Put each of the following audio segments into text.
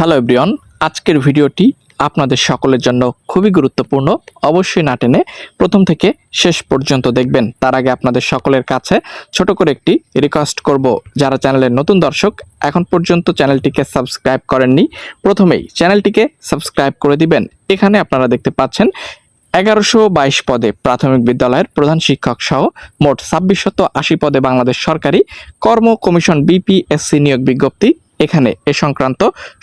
Hello everyone, আজকের ভিডিওটি আপনাদের সকলের জন্য খুবই গুরুত্বপূর্ণ। অবশ্যই না টেনে প্রথম থেকে শেষ পর্যন্ত দেখবেন। তার আগে আপনাদের সকলের কাছে ছোট করে একটি রিকোয়েস্ট করব, যারা চ্যানেলের নতুন দর্শক এখন পর্যন্ত চ্যানেলটিকে সাবস্ক্রাইব করেননি, প্রথমেই চ্যানেলটিকে সাবস্ক্রাইব করে দিবেন। এখানে আপনারা দেখতে পাচ্ছেন 1122 পদে প্রাথমিক বিদ্যালয়ের প্রধান শিক্ষক সহ মোট 2680 পদে বাংলাদেশ সরকারি কর্ম কমিশন বিপিএসসি নিয়োগ বিজ্ঞপ্তি। এখানে এ সংক্রান্ত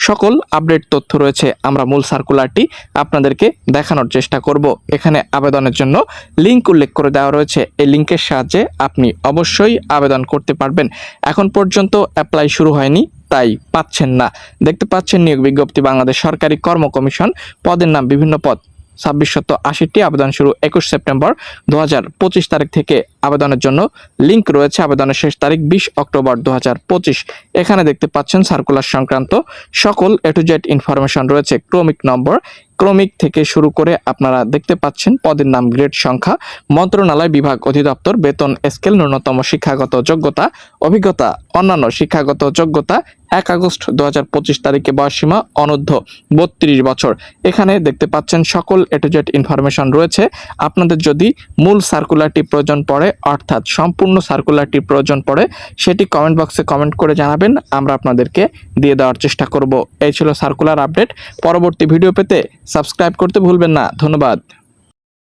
সকল আপডেট তথ্য রয়েছে। আমরা মূল সার্কুলারটি আপনাদেরকে দেখানোর চেষ্টা করব। এখানে আবেদনের জন্য লিংক উল্লেখ করে দেওয়া রয়েছে। এই লিংকের সাহায্যে আপনি অবশ্যই আবেদন করতে পারবেন। এখন পর্যন্ত অ্যাপ্লাই শুরু হয়নি, তাই পাচ্ছেন না। দেখতে পাচ্ছেন নিয়োগ বিজ্ঞপ্তি বাংলাদেশ সরকারি কর্ম কমিশন, পদের নাম বিভিন্ন পদ 2680টি। আবেদন শুরু 21 সেপ্টেম্বর 2025 তারিখ থেকে। আবেদনের জন্য লিংক রয়েছে। আবেদনের শেষ তারিখ 20 অক্টোবর 2025। এখানে দেখতে পাচ্ছেন সার্কুলার সংক্রান্ত সকল এ টু জেড ইনফরমেশন রয়েছে। ক্রমিক নম্বর, ক্রমিক থেকে শুরু করে আপনারা দেখতে পাচ্ছেন পদের নাম, গ্রেড সংখ্যা, মন্ত্রণালয়, বিভাগ, অধিদপ্তর, বেতন স্কেল, ন্যূনতম শিক্ষাগত যোগ্যতা, অভিজ্ঞতা, অন্যান্য শিক্ষাগত যোগ্যতা। 1 আগস্ট 2025 তারিখে বয়সসীমা অনূর্ধ্ব 32 বছর। এখানে দেখতে পাচ্ছেন সকল এ টু জেড ইনফরমেশন রয়েছে। আপনাদের যদি মূল সার্কুলারটি প্রয়োজন পড়ে, অর্থাৎ সম্পূর্ণ সার্কুলারটি প্রয়োজন পড়ে, সেটি কমেন্ট বক্সে কমেন্ট করে জানাবেন, আমরা আপনাদেরকে দিয়ে দেওয়ার চেষ্টা করব। এই ছিল সার্কুলার আপডেট। পরবর্তী ভিডিও পেতে সাবস্ক্রাইব করতে ভুলবেন না। ধন্যবাদ।